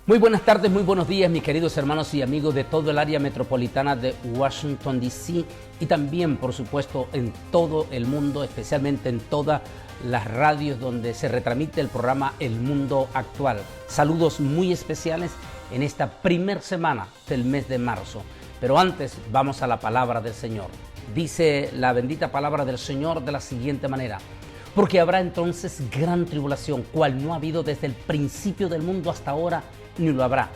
Muy buenas tardes, muy buenos días, mis queridos hermanos y amigos de todo el área metropolitana de Washington, D.C. y también, por supuesto, en todo el mundo, especialmente en todas las radios donde se retransmite el programa El Mundo Actual. Saludos muy especiales en esta primer semana del mes de marzo. Pero antes, vamos a la palabra del Señor. Dice la bendita palabra del Señor de la siguiente manera: porque habrá entonces gran tribulación, cual no ha habido desde el principio del mundo hasta ahora, ni lo habrá.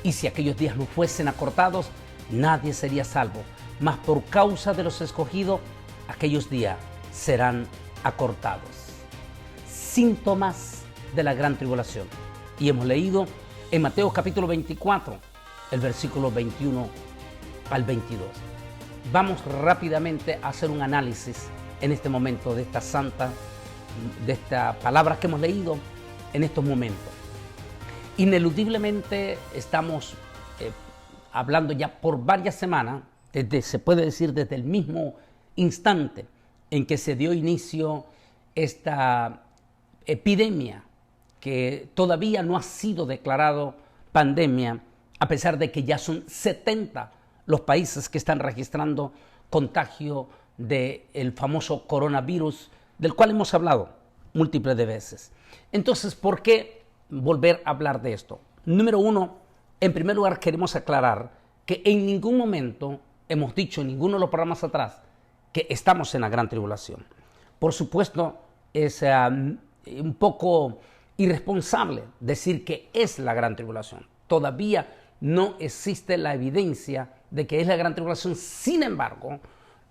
Y si aquellos días no fuesen acortados, nadie sería salvo. Mas por causa de los escogidos, aquellos días serán acortados. Síntomas de la gran tribulación. Y hemos leído en Mateo capítulo 24, el versículo 21 al 22. Vamos rápidamente a hacer un análisis en este momento de esta palabra que hemos leído en estos momentos. Ineludiblemente estamos hablando ya por varias semanas, se puede decir desde el mismo instante en que se dio inicio esta epidemia, que todavía no ha sido declarado pandemia, a pesar de que ya son 70 los países que están registrando contagio del famoso coronavirus, del cual hemos hablado múltiples de veces. Entonces, ¿por qué volver a hablar de esto? Número uno, en primer lugar queremos aclarar que en ningún momento hemos dicho en ninguno de los programas atrás que estamos en la gran tribulación. Por supuesto, es un poco irresponsable decir que es la gran tribulación. Todavía no existe la evidencia de que es la gran tribulación. Sin embargo,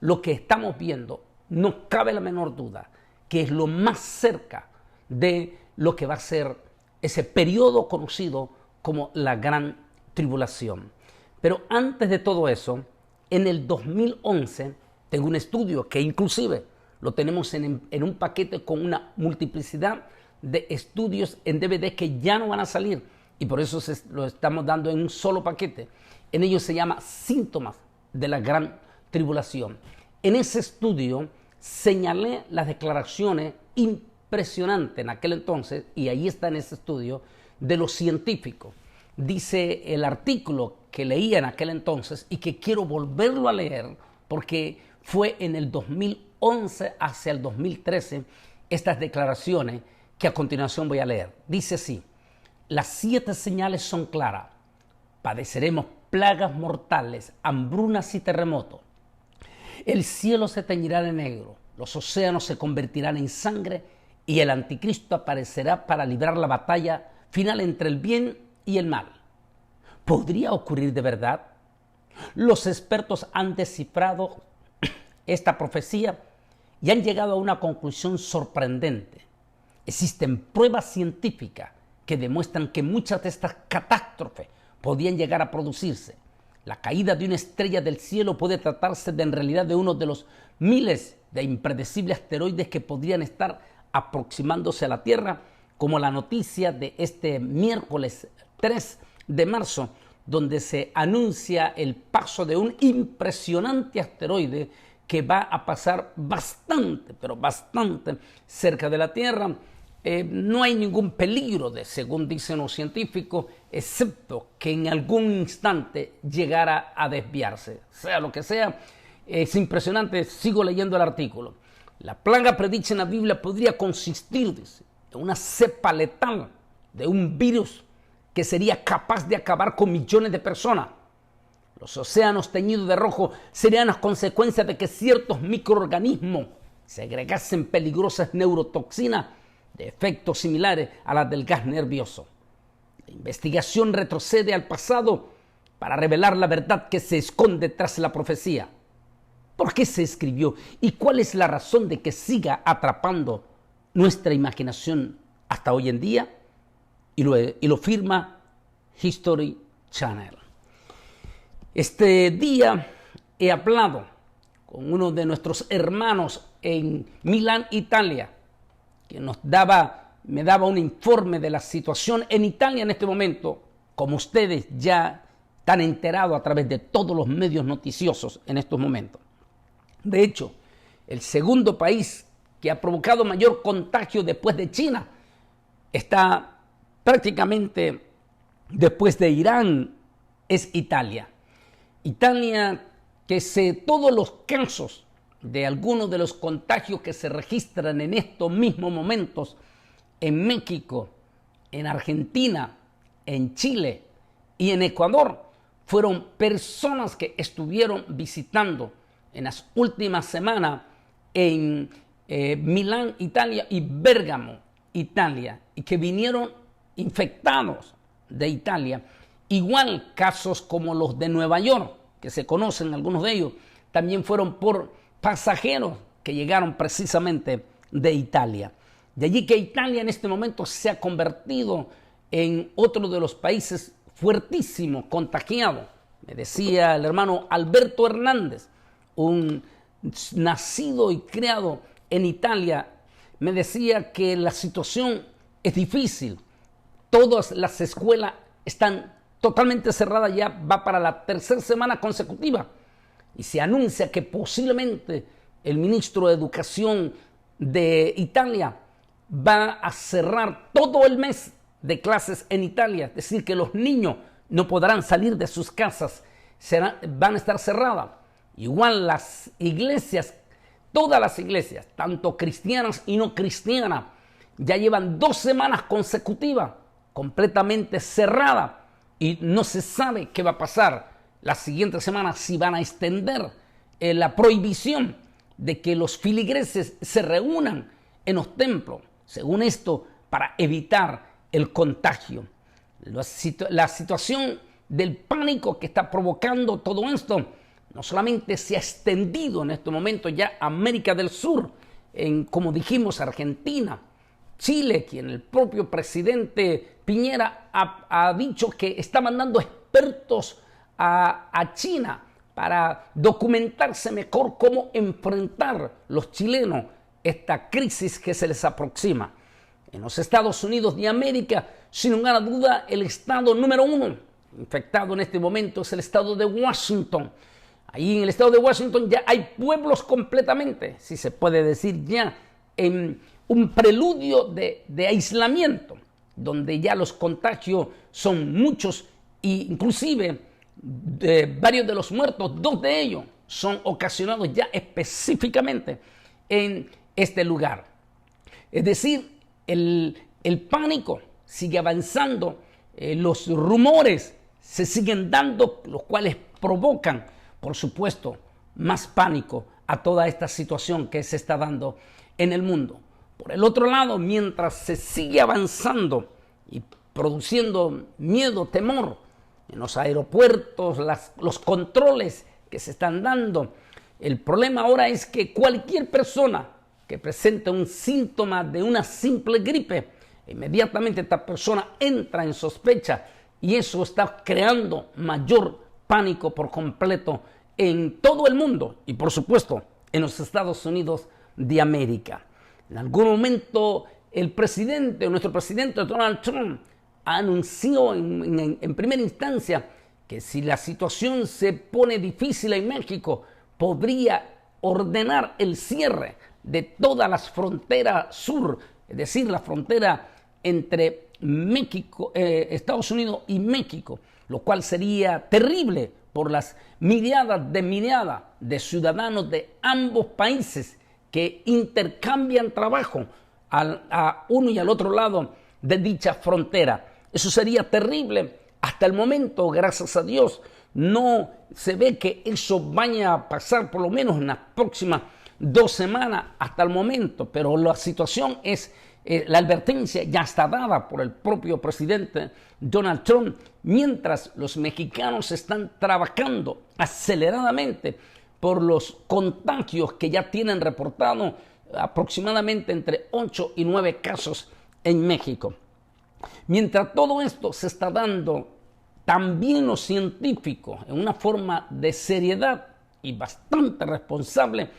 lo que estamos viendo, no cabe la menor duda, que es lo más cerca de lo que va a ser ese periodo conocido como la gran tribulación. Pero antes de todo eso, en el 2011, tengo un estudio que inclusive lo tenemos en un paquete con una multiplicidad de estudios en DVD que ya no van a salir, y por eso lo estamos dando en un solo paquete. En ello se llama Síntomas de la Gran Tribulación. En ese estudio señalé las declaraciones impresionantes en aquel entonces, y ahí está en ese estudio, de los científicos. Dice el artículo que leía en aquel entonces y que quiero volverlo a leer porque fue en el 2011 hacia el 2013 estas declaraciones que a continuación voy a leer. Dice así: las 7 señales son claras. Padeceremos plagas mortales, hambrunas y terremotos. El cielo se teñirá de negro, los océanos se convertirán en sangre y el anticristo aparecerá para librar la batalla final entre el bien y el mal. ¿Podría ocurrir de verdad? Los expertos han descifrado esta profecía y han llegado a una conclusión sorprendente. Existen pruebas científicas que demuestran que muchas de estas catástrofes podían llegar a producirse. La caída de una estrella del cielo puede tratarse en realidad de uno de los miles de impredecibles asteroides que podrían estar aproximándose a la Tierra, como la noticia de este miércoles 3 de marzo, donde se anuncia el paso de un impresionante asteroide que va a pasar bastante, pero bastante cerca de la Tierra. No hay ningún peligro, según dicen los científicos, excepto que en algún instante llegara a desviarse. Sea lo que sea, es impresionante. Sigo leyendo el artículo. La plaga predicha en la Biblia podría consistir, dice, en una cepa letal de un virus que sería capaz de acabar con millones de personas. Los océanos teñidos de rojo serían las consecuencias de que ciertos microorganismos segregasen peligrosas neurotoxinas de efectos similares a las del gas nervioso. La investigación retrocede al pasado para revelar la verdad que se esconde tras la profecía. ¿Por qué se escribió? ¿Y cuál es la razón de que siga atrapando nuestra imaginación hasta hoy en día? Y lo firma History Channel. Este día he hablado con uno de nuestros hermanos en Milán, Italia, que me daba un informe de la situación en Italia en este momento, como ustedes ya están enterados a través de todos los medios noticiosos en estos momentos. De hecho, el segundo país que ha provocado mayor contagio después de China está prácticamente después de Irán, es Italia. Italia, que todos los casos de algunos de los contagios que se registran en estos mismos momentos en México, en Argentina, en Chile y en Ecuador, fueron personas que estuvieron visitando en las últimas semanas en Milán, Italia, y Bérgamo, Italia, y que vinieron infectados de Italia. Igual casos como los de Nueva York, que se conocen algunos de ellos, también fueron por pasajeros que llegaron precisamente de Italia. De allí que Italia en este momento se ha convertido en otro de los países fuertísimo contagiado. Me decía el hermano Alberto Hernández, un nacido y criado en Italia, me decía que la situación es difícil. Todas las escuelas están totalmente cerradas, ya va para la tercera semana consecutiva. Y se anuncia que posiblemente el ministro de Educación de Italia va a cerrar todo el mes de clases en Italia. Es decir, que los niños no podrán salir de sus casas, van a estar cerradas. Igual las iglesias, todas las iglesias, tanto cristianas y no cristianas, ya llevan 2 semanas consecutivas completamente cerradas y no se sabe qué va a pasar la siguiente semana, si van a extender la prohibición de que los filigreses se reúnan en los templos, según esto, para evitar el contagio. La situación del pánico que está provocando todo esto no solamente se ha extendido en este momento ya a América del Sur, en, como dijimos, Argentina, Chile, quien el propio presidente Piñera ha dicho que está mandando expertos a China para documentarse mejor cómo enfrentar los chilenos esta crisis que se les aproxima. En los Estados Unidos de América, sin lugar a duda, el estado número 1 infectado en este momento es el estado de Washington. Ahí en el estado de Washington ya hay pueblos completamente, si se puede decir ya, en un preludio de aislamiento, donde ya los contagios son muchos e inclusive varios de los muertos, 2 de ellos son ocasionados ya específicamente en este lugar. Es decir, el pánico sigue avanzando, los rumores se siguen dando, los cuales provocan, por supuesto, más pánico a toda esta situación que se está dando en el mundo. Por el otro lado, mientras se sigue avanzando y produciendo miedo, temor en los aeropuertos, los controles que se están dando, el problema ahora es que cualquier persona que presente un síntoma de una simple gripe, inmediatamente esta persona entra en sospecha y eso está creando mayor pánico por completo en todo el mundo y por supuesto en los Estados Unidos de América. En algún momento nuestro presidente Donald Trump anunció en primera instancia que si la situación se pone difícil en México, podría ordenar el cierre de todas las fronteras sur, es decir, la frontera entre México, Estados Unidos y México, lo cual sería terrible por las miriadas de ciudadanos de ambos países que intercambian trabajo a uno y al otro lado de dicha frontera. Eso sería terrible. Hasta el momento, gracias a Dios, no se ve que eso vaya a pasar por lo menos en las próximas 2 semanas hasta el momento, pero la situación es, la advertencia ya está dada por el propio presidente Donald Trump, mientras los mexicanos están trabajando aceleradamente por los contagios que ya tienen reportado aproximadamente entre 8 y 9 casos en México. Mientras todo esto se está dando, también los científicos, en una forma de seriedad y bastante responsable,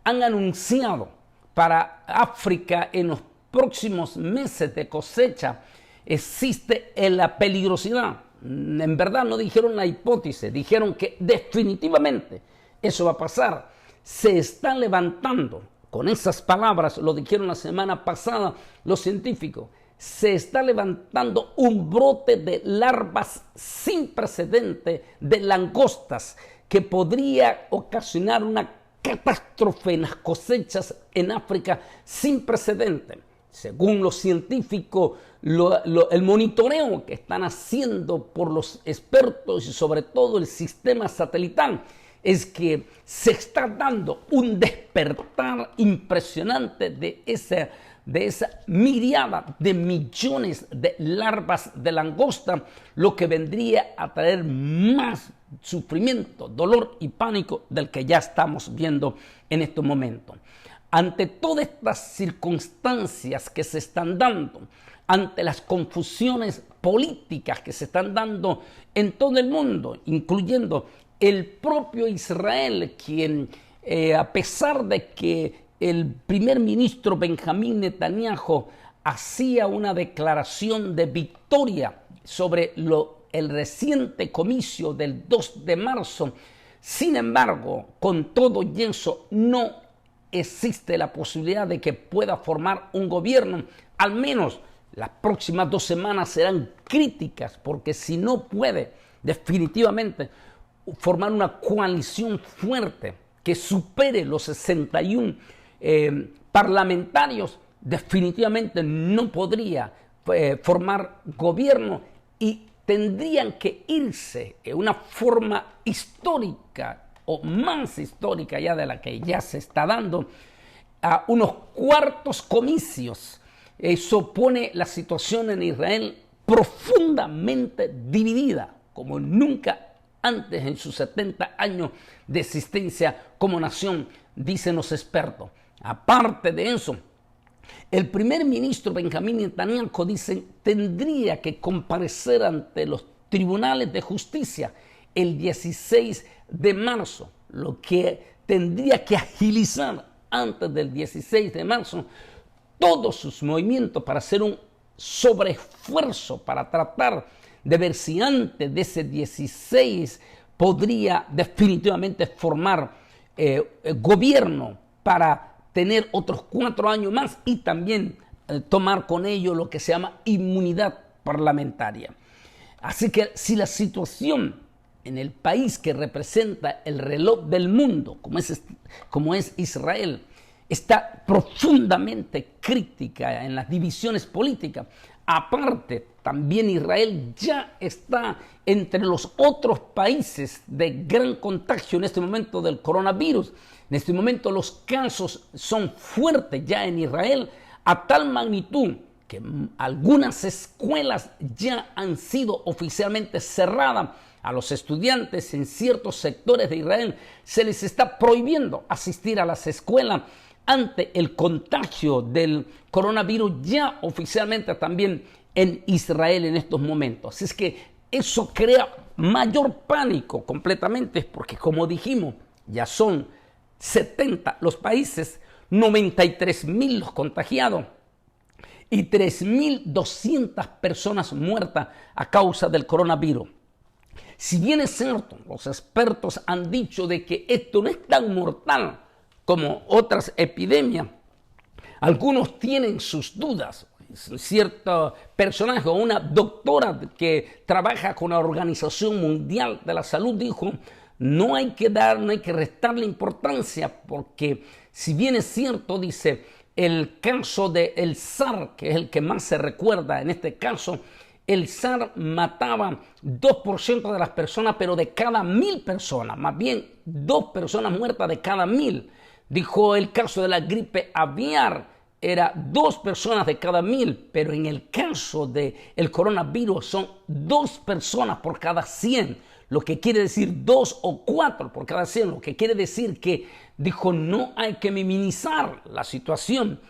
han anunciado para África en los próximos meses de cosecha existe la peligrosidad. En verdad no dijeron la hipótesis, dijeron que definitivamente eso va a pasar. Se está levantando, con esas palabras lo dijeron la semana pasada los científicos, se está levantando un brote de larvas sin precedente de langostas que podría ocasionar una catástrofe en las cosechas en África sin precedente. Según los científicos, el monitoreo que están haciendo por los expertos y sobre todo el sistema satelital es que se está dando un despertar impresionante de esa miriada de millones de larvas de langosta, lo que vendría a traer más sufrimiento, dolor y pánico del que ya estamos viendo en estos momentos. Ante todas estas circunstancias que se están dando, ante las confusiones políticas que se están dando en todo el mundo, incluyendo el propio Israel, quien a pesar de que el primer ministro Benjamín Netanyahu hacía una declaración de victoria sobre el reciente comicio del 2 de marzo, sin embargo, con todo y eso, no existe la posibilidad de que pueda formar un gobierno. Al menos las próximas 2 semanas serán críticas, porque si no puede definitivamente formar una coalición fuerte que supere los 61 parlamentarios, definitivamente no podría formar gobierno y tendrían que irse en una forma histórica o más histórica ya de la que ya se está dando, a unos cuartos comicios. Eso pone la situación en Israel profundamente dividida, como nunca antes en sus 70 años de existencia como nación, dicen los expertos. Aparte de eso, el primer ministro Benjamín Netanyahu, dicen, tendría que comparecer ante los tribunales de justicia el 16 de marzo, lo que tendría que agilizar antes del 16 de marzo todos sus movimientos para hacer un sobreesfuerzo para tratar de ver si antes de ese 16 podría definitivamente formar gobierno para tener otros 4 años más y también tomar con ello lo que se llama inmunidad parlamentaria. Así que si la situación en el país que representa el reloj del mundo, como es Israel, está profundamente crítica en las divisiones políticas, aparte también Israel ya está entre los otros países de gran contagio en este momento del coronavirus. En este momento los casos son fuertes ya en Israel a tal magnitud que algunas escuelas ya han sido oficialmente cerradas. A los estudiantes en ciertos sectores de Israel se les está prohibiendo asistir a las escuelas ante el contagio del coronavirus ya oficialmente también en Israel en estos momentos. Así es que eso crea mayor pánico completamente, porque como dijimos, ya son 70 los países, 93,000 los contagiados y 3,200 personas muertas a causa del coronavirus. Si bien es cierto, los expertos han dicho de que esto no es tan mortal como otras epidemias, algunos tienen sus dudas. Cierto personaje, una doctora que trabaja con la Organización Mundial de la Salud, dijo: no hay que restarle importancia, porque si bien es cierto, dice, el caso del SARS, que es el que más se recuerda en este caso, el SARS mataba 2% de las personas, pero de cada 1,000 personas, más bien 2 personas muertas de cada 1,000. Dijo el caso de la gripe aviar, era 2 personas de cada 1,000, pero en el caso del coronavirus son 2 personas por cada 100, lo que quiere decir 2 o 4 por cada 100, lo que quiere decir que, dijo, no hay que minimizar la situación.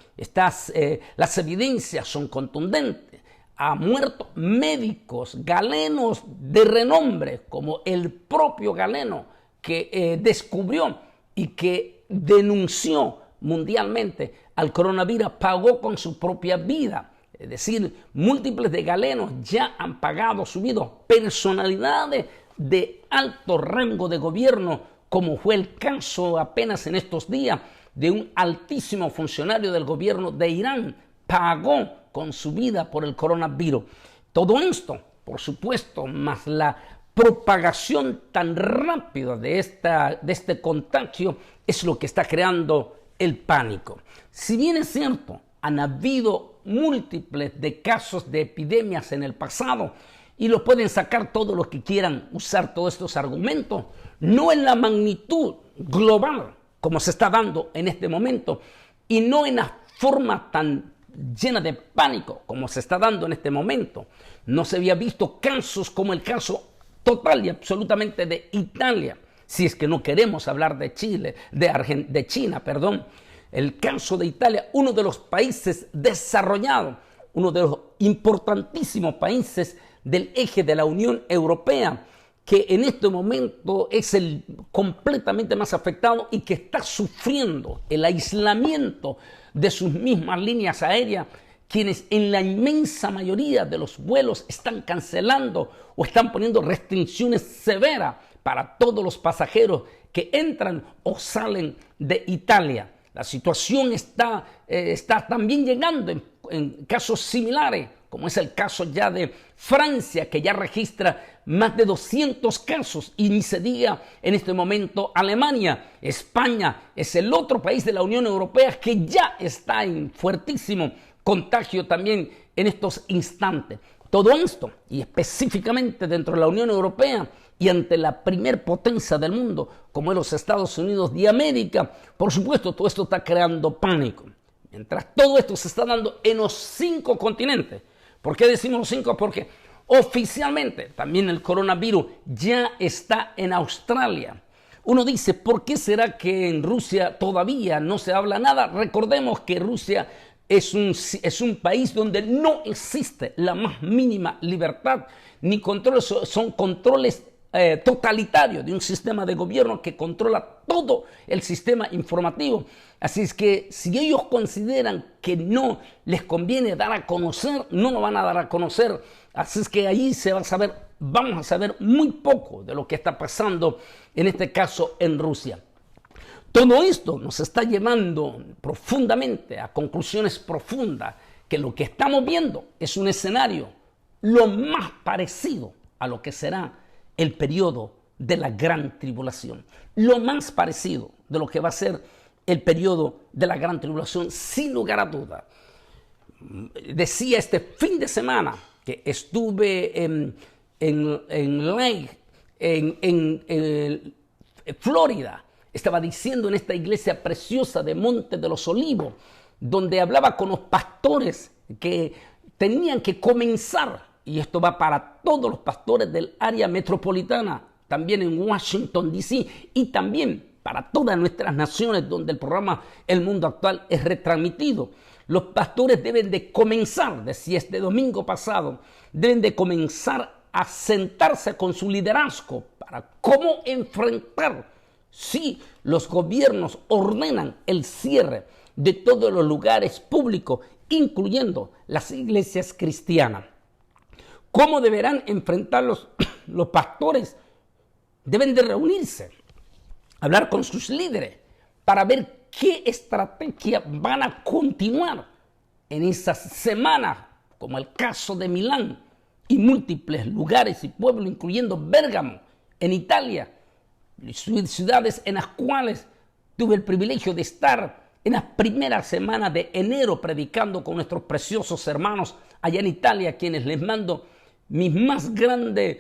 Las evidencias son contundentes. Ha muerto médicos, galenos de renombre, como el propio Galeno, que descubrió y que denunció mundialmente al coronavirus, pagó con su propia vida. Es decir, múltiples de galenos ya han pagado su vida. Personalidades de alto rango de gobierno, como fue el caso apenas en estos días de un altísimo funcionario del gobierno de Irán, pagó con su vida por el coronavirus. Todo esto, por supuesto, más la propagación tan rápida de este contagio es lo que está creando el pánico. Si bien es cierto, han habido múltiples de casos de epidemias en el pasado y lo pueden sacar todo lo que quieran, usar todos estos argumentos, no en la magnitud global como se está dando en este momento y no en la forma tan llena de pánico como se está dando en este momento. No se había visto casos como el caso total y absolutamente de Italia, si es que no queremos hablar de China. El caso de Italia, uno de los países desarrollados, uno de los importantísimos países del eje de la Unión Europea, que en este momento es el completamente más afectado y que está sufriendo el aislamiento de sus mismas líneas aéreas, quienes en la inmensa mayoría de los vuelos están cancelando o están poniendo restricciones severas para todos los pasajeros que entran o salen de Italia. La situación está también llegando en casos similares, como es el caso ya de Francia, que ya registra más de 200 casos, y ni se diga en este momento Alemania. España es el otro país de la Unión Europea que ya está en fuertísimo contagio también en estos instantes. Todo esto, y específicamente dentro de la Unión Europea y ante la primer potencia del mundo, como es los Estados Unidos de América, por supuesto, todo esto está creando pánico. Mientras todo esto se está dando en los 5 continentes. ¿Por qué decimos los 5? Porque oficialmente también el coronavirus ya está en Australia. Uno dice, ¿por qué será que en Rusia todavía no se habla nada? Recordemos que Rusia es un país donde no existe la más mínima libertad ni controles, son controles totalitario de un sistema de gobierno que controla todo el sistema informativo. Así es que si ellos consideran que no les conviene dar a conocer, no lo van a dar a conocer. Así es que ahí vamos a saber muy poco de lo que está pasando, en este caso en Rusia. Todo esto nos está llevando profundamente a conclusiones profundas, que lo que estamos viendo es un escenario lo más parecido a lo que será el periodo de la gran tribulación. Lo más parecido de lo que va a ser el periodo de la gran tribulación, sin lugar a duda. Decía este fin de semana que estuve en Lake, en Florida. Estaba diciendo en esta iglesia preciosa de Monte de los Olivos, donde hablaba con los pastores que tenían que comenzar, y esto va para todos los pastores del área metropolitana, también en Washington, D.C., y también para todas nuestras naciones donde el programa El Mundo Actual es retransmitido. Los pastores deben de comenzar, decía este domingo pasado, deben de comenzar a sentarse con su liderazgo para cómo enfrentar si los gobiernos ordenan el cierre de todos los lugares públicos, incluyendo las iglesias cristianas. ¿Cómo deberán enfrentar los pastores? Deben de reunirse, hablar con sus líderes para ver qué estrategia van a continuar en esas semanas, como el caso de Milán y múltiples lugares y pueblos, incluyendo Bérgamo, en Italia, ciudades en las cuales tuve el privilegio de estar en las primeras semanas de enero predicando con nuestros preciosos hermanos allá en Italia, a quienes les mando mis más grandes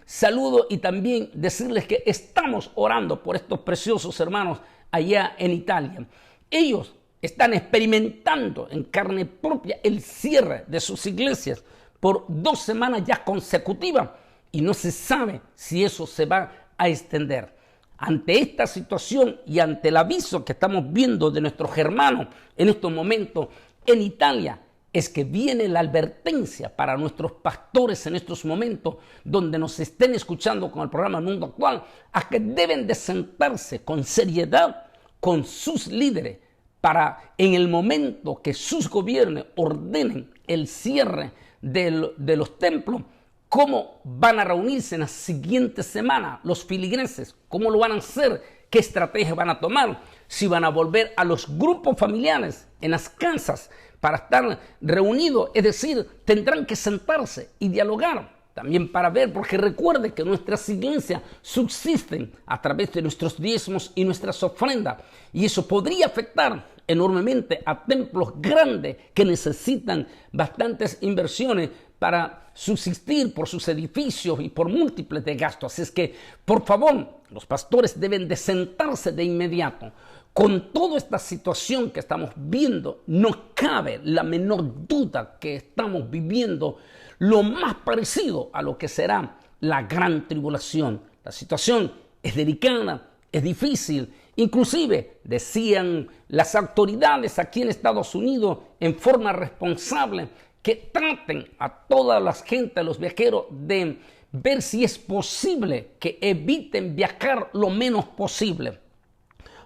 saludos, y también decirles que estamos orando por estos preciosos hermanos allá en Italia. Ellos están experimentando en carne propia el cierre de sus iglesias por 2 semanas ya consecutivas, y no se sabe si eso se va a extender. Ante esta situación y ante el aviso que estamos viendo de nuestros hermanos en estos momentos en Italia, es que viene la advertencia para nuestros pastores en estos momentos, donde nos estén escuchando con el programa El Mundo Actual, a que deben de sentarse con seriedad con sus líderes para, en el momento que sus gobiernos ordenen el cierre de los templos, cómo van a reunirse en las siguientes semanas los filigreses, cómo lo van a hacer, qué estrategia van a tomar, si van a volver a los grupos familiares en las casas para estar reunidos, es decir, tendrán que sentarse y dialogar. También para ver, porque recuerde que nuestras iglesias subsisten a través de nuestros diezmos y nuestras ofrendas. Y eso podría afectar enormemente a templos grandes que necesitan bastantes inversiones para subsistir por sus edificios y por múltiples de gastos. Así es que, por favor, los pastores deben de sentarse de inmediato. Con toda esta situación que estamos viendo, no cabe la menor duda que estamos viviendo lo más parecido a lo que será la gran tribulación. La situación es delicada, es difícil. Inclusive decían las autoridades aquí en Estados Unidos en forma responsable que traten a toda la gente, a los viajeros, de ver si es posible que eviten viajar lo menos posible.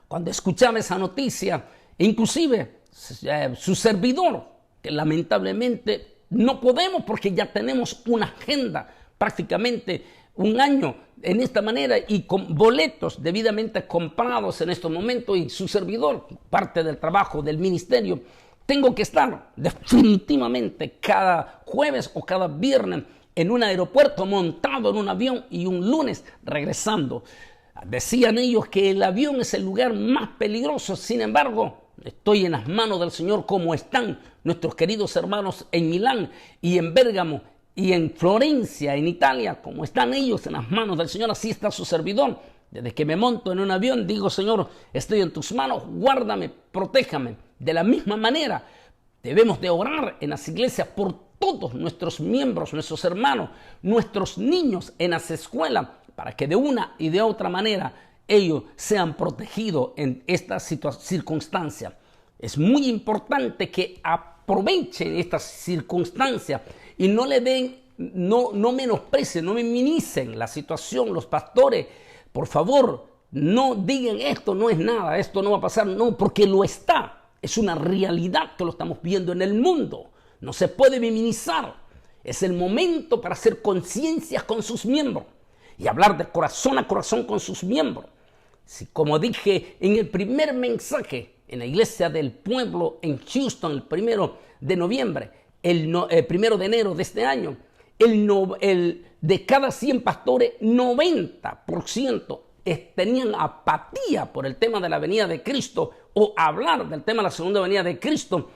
Cuando escuchaba esa noticia, inclusive su servidor, que lamentablemente no podemos porque ya tenemos una agenda prácticamente un año en esta manera y con boletos debidamente comprados en estos momentos, y su servidor, parte del trabajo del ministerio, tengo que estar definitivamente cada jueves o cada viernes en un aeropuerto montado en un avión y un lunes regresando. Decían ellos que el avión es el lugar más peligroso. Sin embargo, estoy en las manos del Señor, como están nuestros queridos hermanos en Milán y en Bérgamo y en Florencia, en Italia, como están ellos en las manos del Señor. Así está su servidor. Desde que me monto en un avión, digo: Señor, estoy en tus manos, guárdame, protéjame. De la misma manera, debemos de orar en las iglesias por todos nuestros miembros, nuestros hermanos, nuestros niños en las escuelas, para que de una y de otra manera ellos sean protegidos en esta circunstancia. Es muy importante que aprovechen estas circunstancias y no le den, no menosprecien, no minimicen la situación. Los pastores, por favor, no digan esto no es nada, esto no va a pasar. No, porque lo está. Es una realidad que lo estamos viendo en el mundo. No se puede minimizar. Es el momento para hacer conciencias con sus miembros y hablar de corazón a corazón con sus miembros. Si, como dije en el primer mensaje en la iglesia del pueblo en Houston, el 1 de noviembre, el 1 de enero de este año, de cada 100 pastores, 90% tenían apatía por el tema de la venida de Cristo o hablar del tema de la segunda venida de Cristo.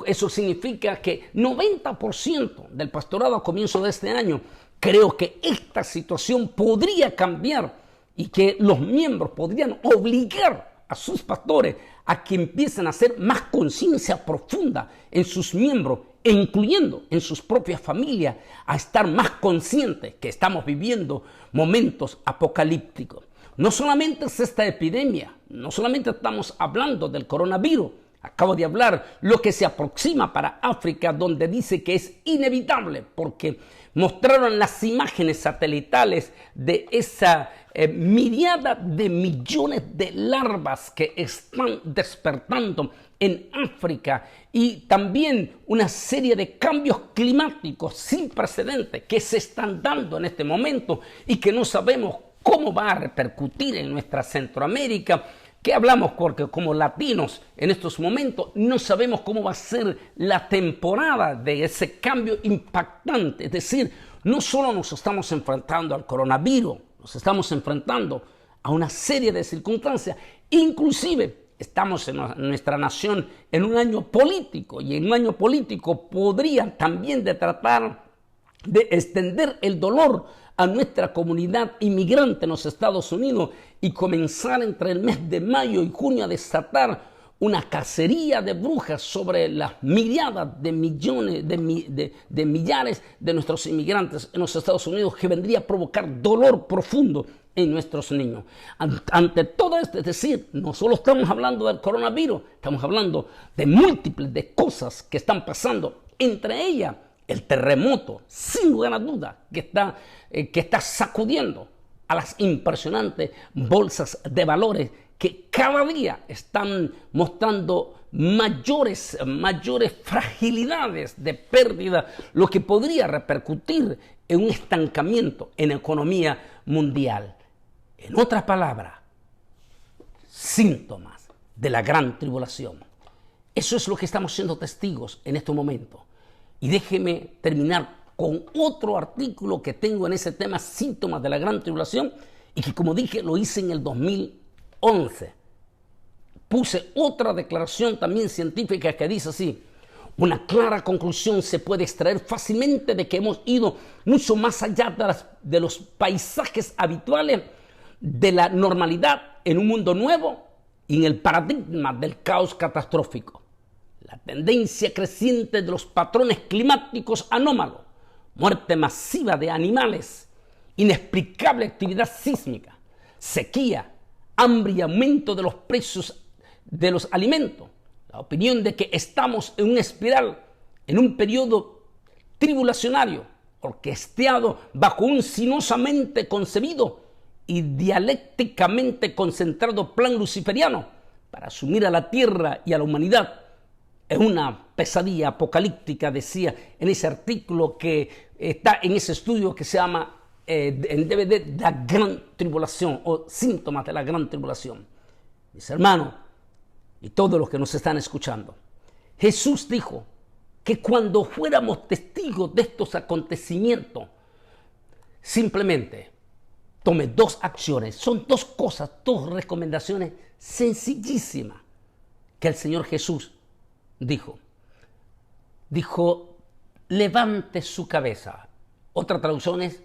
Eso significa que 90% del pastorado a comienzo de este año creo que esta situación podría cambiar y que los miembros podrían obligar a sus pastores a que empiecen a hacer más conciencia profunda en sus miembros, e incluyendo en sus propias familias, a estar más conscientes que estamos viviendo momentos apocalípticos. No solamente es esta epidemia, no solamente estamos hablando del coronavirus. Acabo de hablar lo que se aproxima para África, donde dice que es inevitable, porque mostraron las imágenes satelitales de esa miriada de millones de larvas que están despertando en África, y también una serie de cambios climáticos sin precedentes que se están dando en este momento y que no sabemos cómo va a repercutir en nuestra Centroamérica. ¿Qué hablamos? Porque como latinos en estos momentos no sabemos cómo va a ser la temporada de ese cambio impactante. Es decir, no solo nos estamos enfrentando al coronavirus, nos estamos enfrentando a una serie de circunstancias. Inclusive estamos en nuestra nación en un año político, y en un año político podría también de tratar de extender el dolor a nuestra comunidad inmigrante en los Estados Unidos y comenzar entre el mes de mayo y junio a desatar una cacería de brujas sobre las miriadas de millones, de millares de nuestros inmigrantes en los Estados Unidos, que vendría a provocar dolor profundo en nuestros niños. Ante todo esto, es decir, no solo estamos hablando del coronavirus, estamos hablando de múltiples de cosas que están pasando, entre ellas el terremoto, sin lugar a duda, que está sacudiendo a las impresionantes bolsas de valores que cada día están mostrando mayores fragilidades de pérdida, lo que podría repercutir en un estancamiento en la economía mundial. En otras palabras, síntomas de la gran tribulación. Eso es lo que estamos siendo testigos en este momento. Y déjeme terminar con otro artículo que tengo en ese tema, síntomas de la gran tribulación, y que, como dije, lo hice en el 2011. Puse otra declaración también científica que dice así: una clara conclusión se puede extraer fácilmente de que hemos ido mucho más allá de los paisajes habituales de la normalidad en un mundo nuevo y en el paradigma del caos catastrófico. La tendencia creciente de los patrones climáticos anómalos, muerte masiva de animales, inexplicable actividad sísmica, sequía, hambre y aumento de los precios de los alimentos. La opinión de que estamos en una espiral, en un periodo tribulacionario, orquestado bajo un sinuosamente concebido y dialécticamente concentrado plan luciferiano para asumir a la tierra y a la humanidad. Es una pesadilla apocalíptica, decía en ese artículo que está en ese estudio que se llama en DVD La Gran Tribulación o Síntomas de la Gran Tribulación. Mis hermanos y todos los que nos están escuchando, Jesús dijo que cuando fuéramos testigos de estos acontecimientos, simplemente tome dos acciones. Son dos cosas, dos recomendaciones sencillísimas que el Señor Jesús dijo, levante su cabeza. Otra traducción es,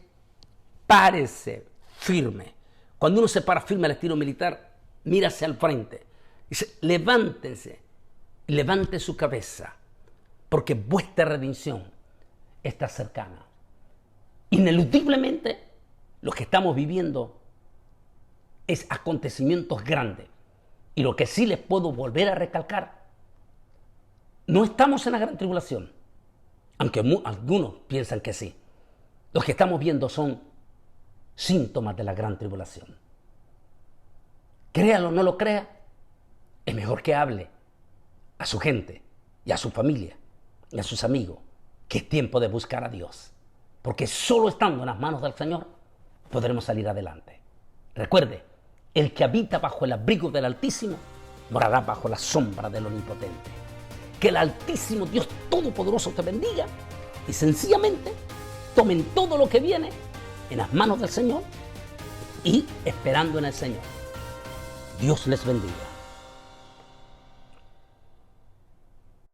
párese firme. Cuando uno se para firme al estilo militar, mira hacia el frente. Dice, levántense, levante su cabeza, porque vuestra redención está cercana. Ineludiblemente, lo que estamos viviendo es acontecimientos grandes. Y lo que sí les puedo volver a recalcar, no estamos en la gran tribulación, aunque algunos piensan que sí. Lo que estamos viendo son síntomas de la gran tribulación. Créalo o no lo crea, es mejor que hable a su gente y a su familia y a sus amigos que es tiempo de buscar a Dios. Porque solo estando en las manos del Señor podremos salir adelante. Recuerde, el que habita bajo el abrigo del Altísimo morará bajo la sombra del Omnipotente. Que el Altísimo Dios Todopoderoso te bendiga y sencillamente tomen todo lo que viene en las manos del Señor y esperando en el Señor. Dios les bendiga.